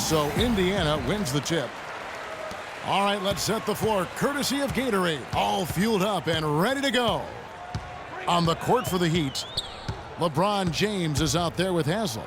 So Indiana wins the tip. All right, let's set the floor courtesy of Gatorade. All fueled up and ready to go. On the court for the Heat, LeBron James is out there with Haslam.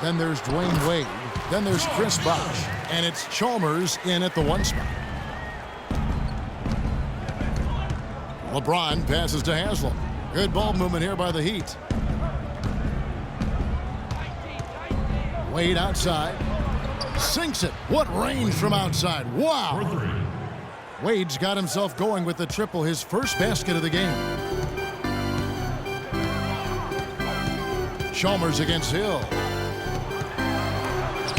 Then there's Dwayne Wade. Then there's Chris Bosh. And it's Chalmers in at the 1 spot. LeBron passes to Haslam. Good ball movement here by the Heat. Wade outside. Sinks it. What range from outside. Wow. Wade's got himself going with the triple, his first basket of the game. Chalmers against Hill.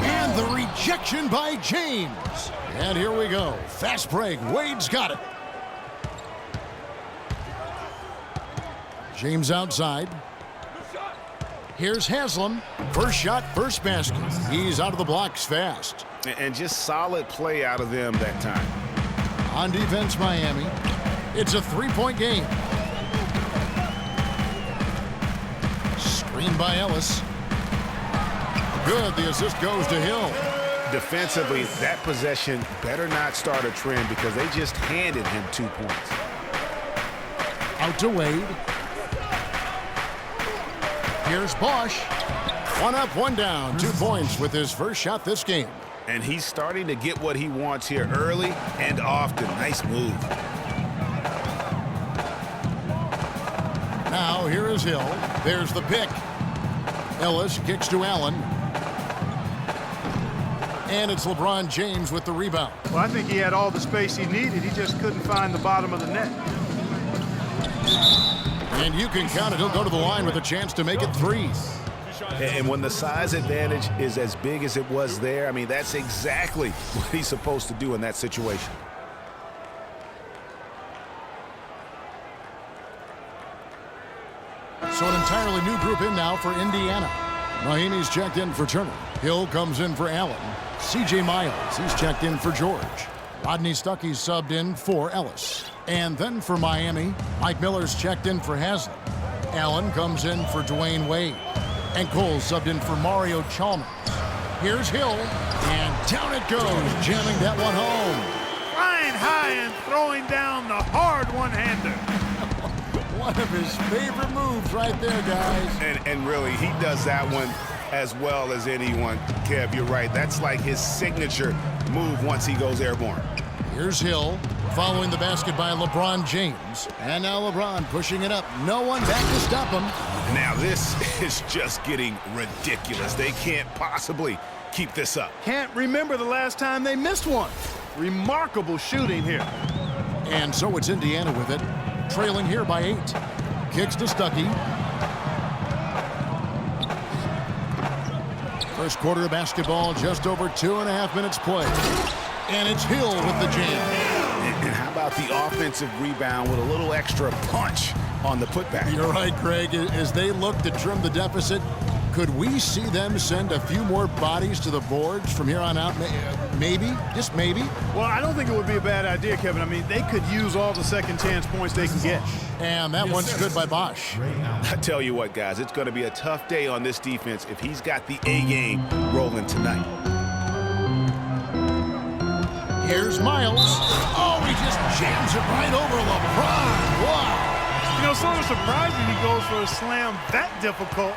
And the rejection by James. And here we go. Fast break. Wade's got it. James outside. Here's Haslam. First shot, first basket. He's out of the blocks fast. And just solid play out of them that time. On defense, Miami. It's a 3-point game. Screen by Ellis. Good. The assist goes to Hill. Defensively, that possession better not start a trend because they just handed him 2 points. Out to Wade. Here's Bosh. 1 up, 1 down. 2 points with his first shot this game. And he's starting to get what he wants here early and often. Nice move. Now here is Hill. There's the pick. Ellis kicks to Allen. And it's LeBron James with the rebound. Well, I think he had all the space he needed. He just couldn't find the bottom of the net. And you can count it. He'll go to the line with a chance to make it 3. And when the size advantage is as big as it was there, I mean, that's exactly what he's supposed to do in that situation. So an entirely new group in now for Indiana. Mahinmi's checked in for Turner. Hill comes in for Allen. C.J. Miles, he's checked in for George. Rodney Stuckey's subbed in for Ellis. And then for Miami, Mike Miller's checked in for Haslam. Allen comes in for Dwayne Wade. And Cole subbed in for Mario Chalmers. Here's Hill, and down it goes, jamming that one home. Flying high and throwing down the hard one-hander. One of his favorite moves right there, guys. And really, he does that one as well as anyone. Kev, you're right. That's like his signature move once he goes airborne. Here's Hill, following the basket by LeBron James. And now LeBron pushing it up. No one back to stop him. Now this is just getting ridiculous. They can't possibly keep this up. Can't remember the last time they missed one. Remarkable shooting here. And so it's Indiana with it, trailing here by 8. Kicks to Stuckey. First quarter of basketball, just over 2.5 minutes play. And it's Hill with the jam. And how about the offensive rebound with a little extra punch on the putback? You're right, Craig. As they look to trim the deficit, could we see them send a few more bodies to the boards from here on out? Maybe, just maybe. Well, I don't think it would be a bad idea, Kevin. I mean, they could use all the second chance points they can get. And that one's good by Bosh. I tell you what, guys, it's going to be a tough day on this defense if he's got the A game rolling tonight. Here's Miles. Oh, he just jams it right over LeBron. Wow. You know, sort of surprising he goes for a slam that difficult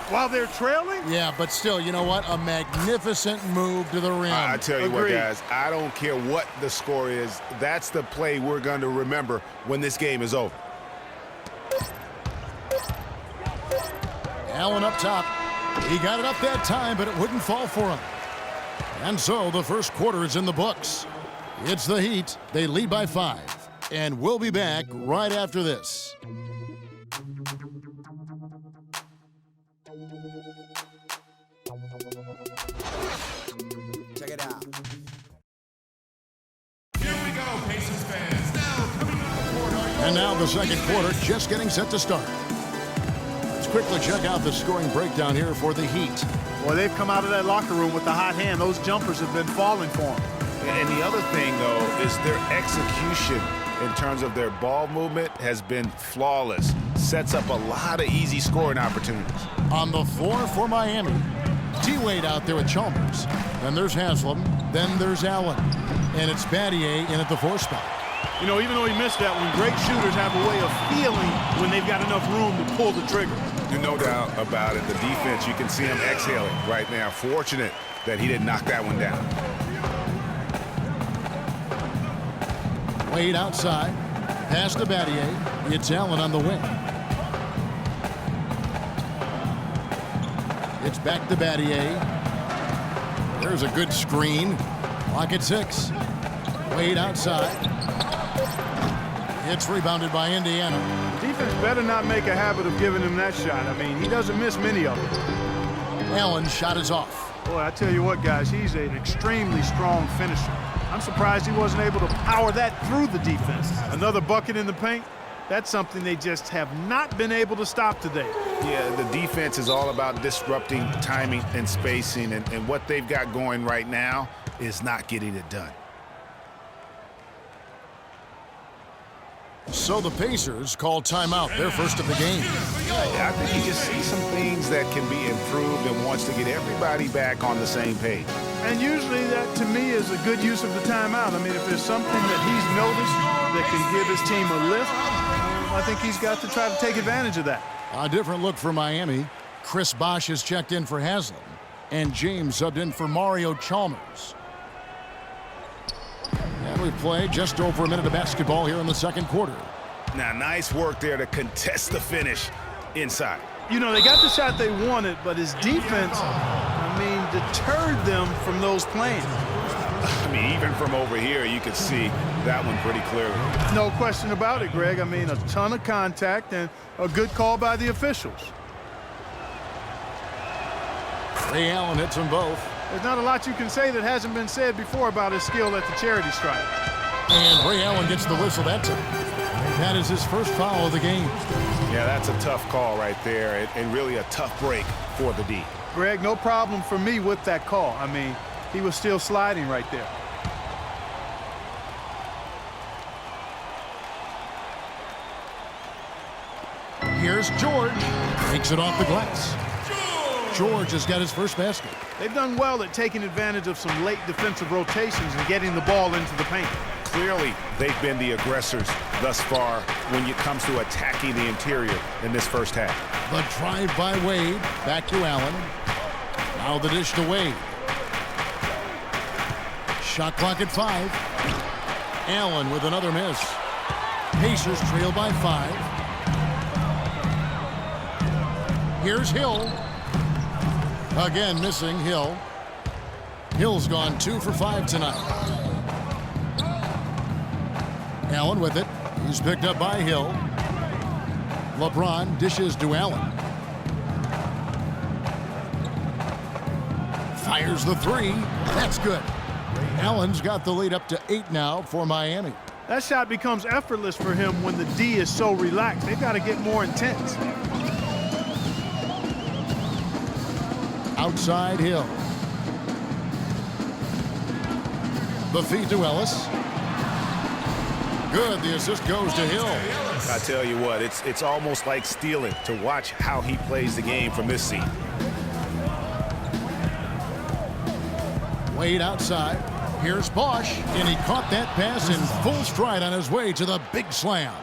while they're trailing. Yeah, but still, you know what? A magnificent move to the rim. I tell you what, guys, I don't care what the score is. That's the play we're going to remember when this game is over. Allen up top. He got it up that time, but it wouldn't fall for him. And so the first quarter is in the books. It's the Heat. They lead by 5. And we'll be back right after this. Check it out. Here we go, Pacers fans. Now coming up the court. And now the second quarter just getting set to start. Let's quickly check out the scoring breakdown here for the Heat. Well, they've come out of that locker room with the hot hand. Those jumpers have been falling for them. And the other thing, though, is their execution in terms of their ball movement has been flawless. Sets up a lot of easy scoring opportunities. On the floor for Miami, T-Wade out there with Chalmers. Then there's Haslam. Then there's Allen. And it's Battier in at the 4 spot. You know, even though he missed that one, great shooters have a way of feeling when they've got enough room to pull the trigger. No doubt about it. The defense, you can see him exhaling right now. Fortunate that he didn't knock that one down. Wade outside. Pass to Battier. It's Allen on the wing. It's back to Battier. There's a good screen. Clock at 6. Wade outside. It's rebounded by Indiana. Defense better not make a habit of giving him that shot. I mean, he doesn't miss many of them. Allen's shot is off. Boy, I tell you what, guys, he's an extremely strong finisher. I'm surprised he wasn't able to power that through the defense. Another bucket in the paint. That's something they just have not been able to stop today. Yeah, the defense is all about disrupting timing and spacing, and what they've got going right now is not getting it done. So the Pacers call timeout, their first of the game. I think he just sees some things that can be improved and wants to get everybody back on the same page. And usually that, to me, is a good use of the timeout. I mean, if there's something that he's noticed that can give his team a lift, I think he's got to try to take advantage of that. A different look for Miami. Chris Bosh has checked in for Haslam, and James subbed in for Mario Chalmers. And we play just over a minute of basketball here in the second quarter. Now, nice work there to contest the finish inside. You know, they got the shot they wanted, but his defense, deterred them from those plans. I mean, even from over here, you could see that one pretty clearly. No question about it, Greg. I mean, a ton of contact and a good call by the officials. Ray Allen hits them both. There's not a lot you can say that hasn't been said before about his skill at the charity stripe. And Ray Allen gets the whistle that time. That is his first foul of the game. Yeah, that's a tough call right there, and really a tough break for the D. Greg, no problem for me with that call. I mean, he was still sliding right there. Here's George. Takes it off the glass. George has got his first basket. They've done well at taking advantage of some late defensive rotations and getting the ball into the paint. Clearly, they've been the aggressors thus far when it comes to attacking the interior in this first half. The drive by Wade. Back to Allen. Now the dish to Wade. Shot clock at 5. Allen with another miss. Pacers trail by 5. Here's Hill. Again missing Hill. Hill's gone 2 for 5 tonight. Allen with it. He's picked up by Hill. LeBron dishes to Allen. Fires the 3. That's good. Allen's got the lead up to 8 now for Miami. That shot becomes effortless for him when the D is so relaxed. They've got to get more intense. Outside Hill. The feed to Ellis. Good. The assist goes to Hill. I tell you what, it's almost like stealing to watch how he plays the game from this seat. Wade outside. Here's Bosh, and he caught that pass in full stride on his way to the big slam.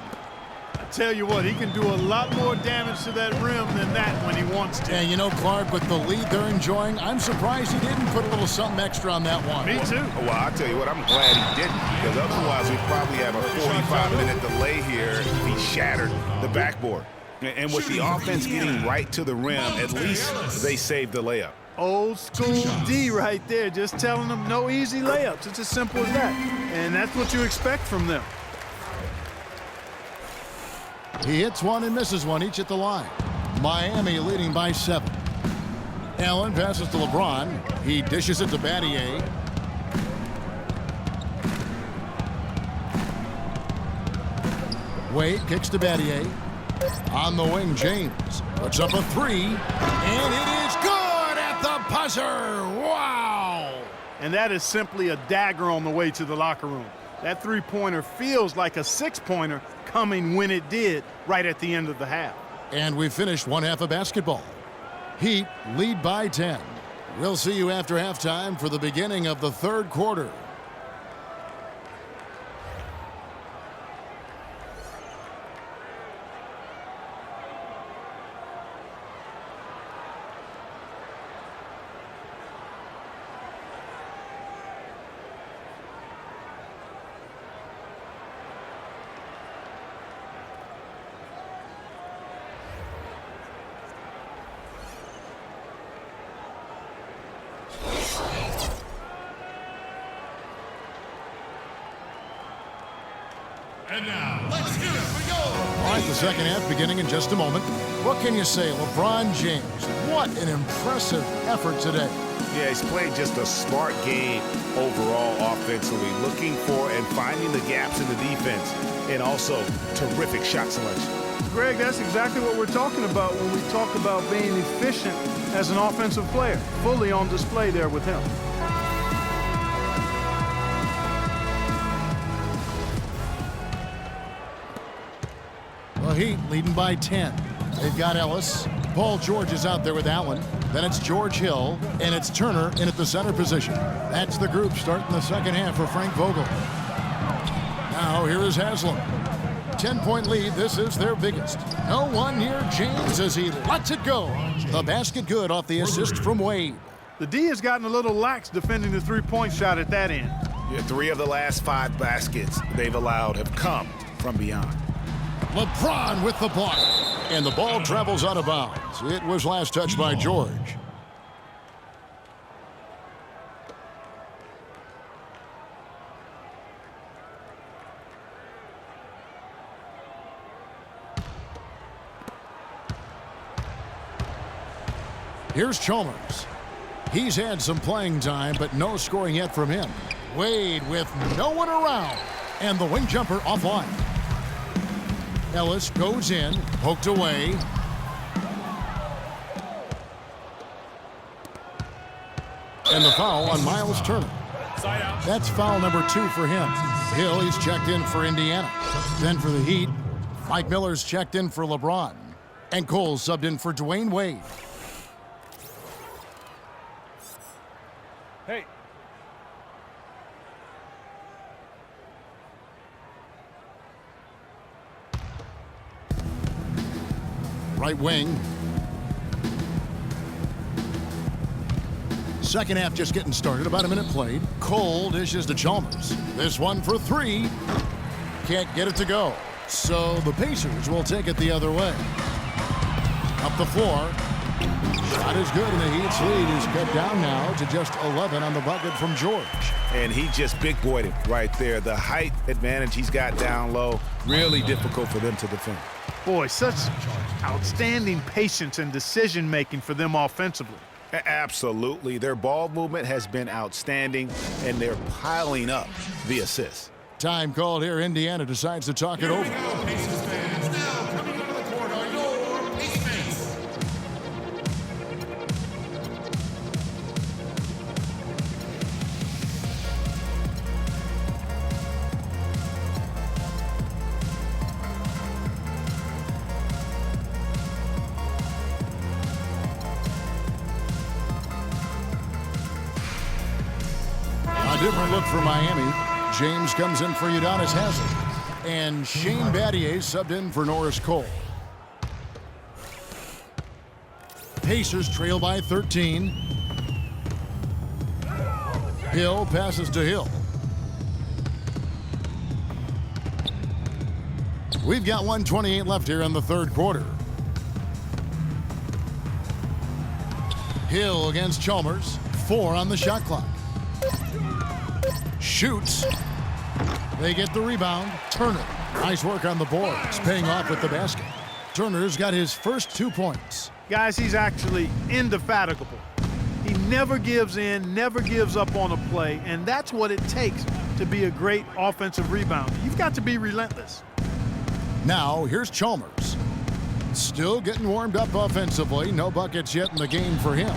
I tell you what, he can do a lot more damage to that rim than that when he wants to. And you know, Clark, with the lead they're enjoying, I'm surprised he didn't put a little something extra on that one. Me too. Well, I tell you what, I'm glad he didn't, because otherwise we'd probably have a 45-minute delay here if he shattered the backboard. And with the offense getting right to the rim, at least they saved the layup. Old school D right there, just telling them no easy layups. It's as simple as that. And that's what you expect from them. He hits one and misses one, each at the line. Miami leading by 7. Allen passes to LeBron. He dishes it to Battier. Wade kicks to Battier. On the wing, James puts up a 3, and it is good at the buzzer. Wow! And that is simply a dagger on the way to the locker room. That three-pointer feels like a six-pointer coming when it did right at the end of the half. And we finished one half of basketball. Heat lead by 10. We'll see you after halftime for the beginning of the third quarter. And now, let's get it. We go. All right, the second half beginning in just a moment. What can you say? LeBron James, what an impressive effort today. Yeah, he's played just a smart game overall offensively, looking for and finding the gaps in the defense, and also terrific shot selection. Greg, that's exactly what we're talking about when we talk about being efficient as an offensive player. Fully on display there with him. The Heat leading by 10. They've got Ellis. Paul George is out there with Allen. Then it's George Hill, and it's Turner in at the center position. That's the group starting the second half for Frank Vogel. Now here is Haslam. 10-point lead. This is their biggest. No one near James as he lets it go. The basket good off the assist from Wade. The D has gotten a little lax defending the three-point shot at that end. Yeah, 3 of the last 5 baskets they've allowed have come from beyond. LeBron with the block. And the ball travels out of bounds. It was last touched by George. Here's Chalmers. He's had some playing time, but no scoring yet from him. Wade with no one around. And the wing jumper offline. Ellis goes in, poked away. And the foul on Miles Turner. That's foul number 2 for him. Hill, he's checked in for Indiana. Then for the Heat, Mike Miller's checked in for LeBron. And Cole subbed in for Dwayne Wade. Hey. Right wing. Second half just getting started. About a minute played. Cole dishes to Chalmers. This one for 3. Can't get it to go. So the Pacers will take it the other way. Up the floor. Shot is good, and the Heat's lead is cut down now to just 11 on the bucket from George. And he just big-boyed it right there. The height advantage he's got down low, really difficult for them to defend. Boy, such outstanding patience and decision-making for them offensively. Absolutely. Their ball movement has been outstanding, and they're piling up the assists. Time called here. Indiana decides to talk it over. Here we go, Pacers fans. Now coming onto the court are your Pacemates. A different look for Miami. James comes in for Udonis Haslem. And Shane Battier subbed in for Norris Cole. Pacers trail by 13. Hill passes to Hill. We've got 1:28 left here in the third quarter. Hill against Chalmers. 4 on the shot clock. Shoots. They get the rebound. Turner. Nice work on the boards. Paying off with the basket. Turner's got his first 2 points. Guys, he's actually indefatigable. He never gives in, never gives up on a play, and that's what it takes to be a great offensive rebounder. You've got to be relentless. Now, here's Chalmers. Still getting warmed up offensively. No buckets yet in the game for him.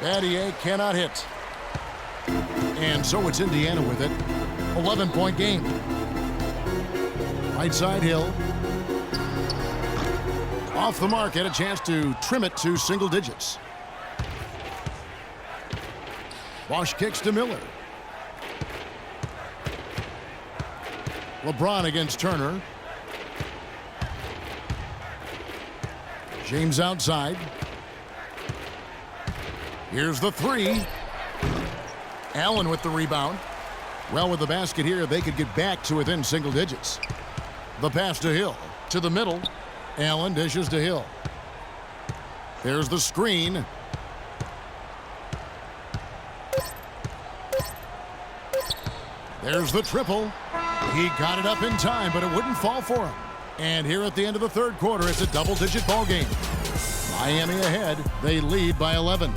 Battier cannot hit. And so it's Indiana with it. 11-point game. Right side Hill. Off the mark, had a chance to trim it to single digits. Bosch kicks to Miller. LeBron against Turner. James outside. Here's the three. Allen with the rebound. Well, with the basket here, they could get back to within single digits. The pass to Hill. To the middle. Allen dishes to Hill. There's the screen. There's the triple. He got it up in time, but it wouldn't fall for him. And here at the end of the third quarter, it's a double-digit ball game. Miami ahead. They lead by 11.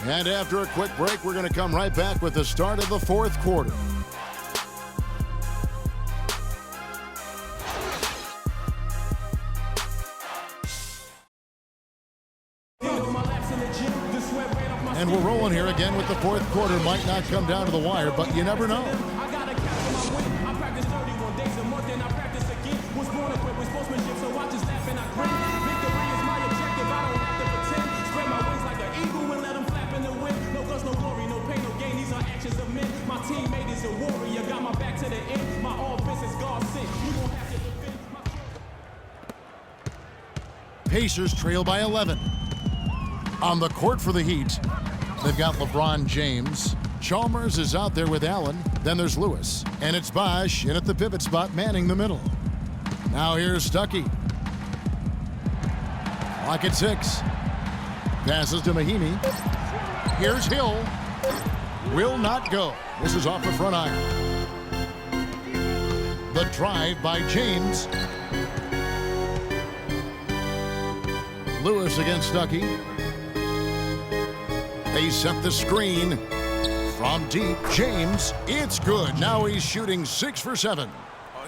And after a quick break, we're going to come right back with the start of the fourth quarter. And we're rolling here again with the fourth quarter. Might not come down to the wire, but you never know. Pacers trail by 11. On the court for the Heat, they've got LeBron James. Chalmers is out there with Allen. Then there's Lewis. And it's Bosch in at the pivot spot, manning the middle. Now here's Stuckey. Clock at 6. Passes to Mahinmi. Here's Hill. Will not go. This is off the front iron. The drive by James. Lewis against Stuckey. They set the screen from deep. James, it's good. Now he's shooting 6 for 7.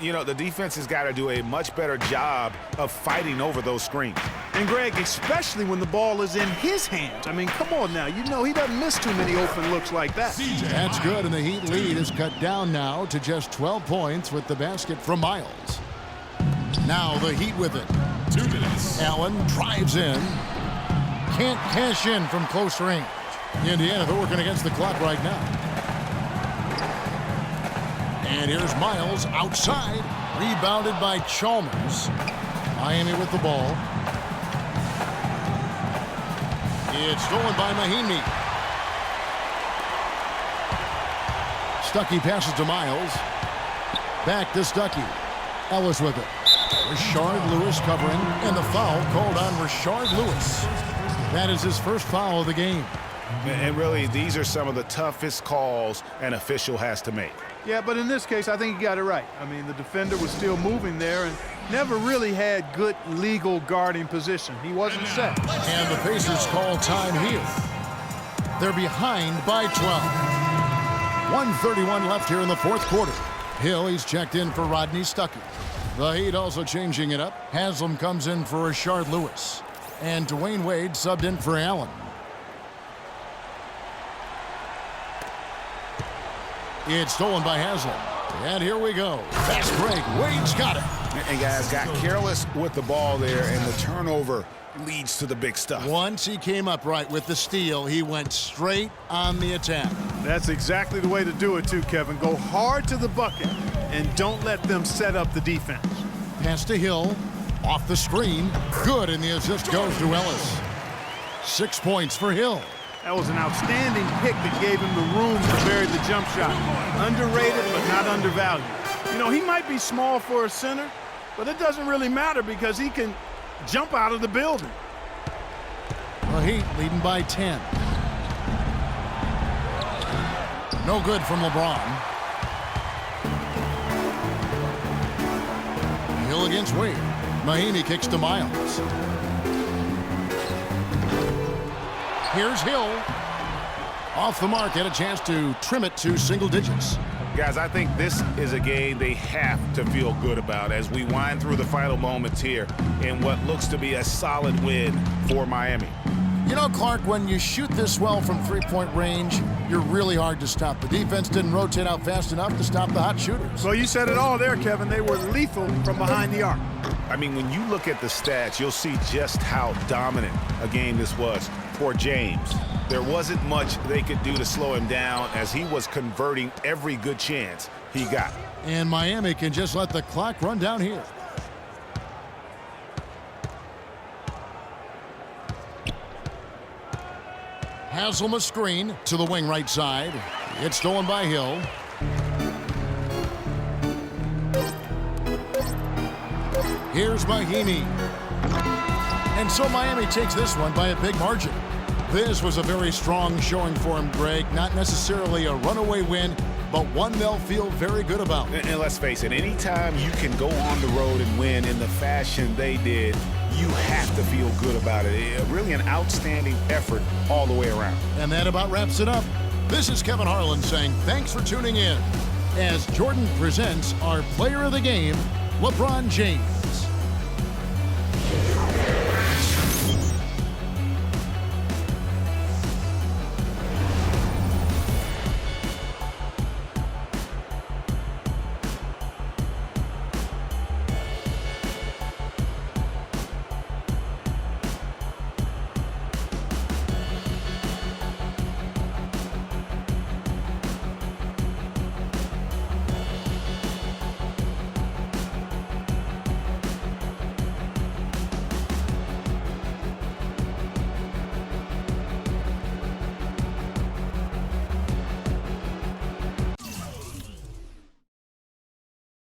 You know, the defense has got to do a much better job of fighting over those screens. And Greg, especially when the ball is in his hands. I mean, come on now. You know he doesn't miss too many open looks like that. That's good, and the Heat lead is cut down now to just 12 points with the basket from Miles. Now the Heat with it. 2 minutes. Allen drives in. Can't cash in from close range. Indiana, they're working against the clock right now. And here's Miles outside. Rebounded by Chalmers. Miami with the ball. It's stolen by Mahinmi. Stuckey passes to Miles. Back to Stuckey. Ellis with it. Rashard Lewis covering, and the foul called on Rashard Lewis. That is his first foul of the game. And really, these are some of the toughest calls an official has to make. Yeah, but in this case, I think he got it right. I mean, the defender was still moving there and never really had good legal guarding position. He wasn't set. And the Pacers call time here. They're behind by 12. 1:31 left here in the fourth quarter. Hill, he's checked in for Rodney Stuckey. The Heat also changing it up. Haslam comes in for Rashard Lewis. And Dwayne Wade subbed in for Allen. It's stolen by Haslam. And here we go. Fast break. Wade's got it. And guys got careless with the ball there, and the turnover leads to the big stuff. Once he came up right with the steal, he went straight on the attack. That's exactly the way to do it too, Kevin. Go hard to the bucket and don't let them set up the defense. Pass to Hill. Off the screen. Good, and the assist goes to Ellis. 6 points for Hill. That was an outstanding pick that gave him the room to bury the jump shot. Underrated, but not undervalued. You know, he might be small for a center, but it doesn't really matter because he can jump out of the building. The Heat leading by 10. No good from LeBron. Hill against Wade. Mahinmi kicks to Miles. Here's Hill. Off the mark, had a chance to trim it to single digits. Guys, I think this is a game they have to feel good about as we wind through the final moments here in what looks to be a solid win for Miami. You know, Clark, when you shoot this well from three-point range, you're really hard to stop. The defense didn't rotate out fast enough to stop the hot shooters. Well, you said it all there, Kevin. They were lethal from behind the arc. I mean, when you look at the stats, you'll see just how dominant a game this was for James. There wasn't much they could do to slow him down as he was converting every good chance he got. And Miami can just let the clock run down here. Haslam a screen to the wing right side. It's stolen by Hill. Here's Mahimi. And so Miami takes this one by a big margin. This was a very strong showing for him, Greg. Not necessarily a runaway win, but one they'll feel very good about. And let's face it, anytime you can go on the road and win in the fashion they did, you have to feel good about it. Really an outstanding effort all the way around. And that about wraps it up. This is Kevin Harlan saying thanks for tuning in as Jordan presents our player of the game, LeBron James.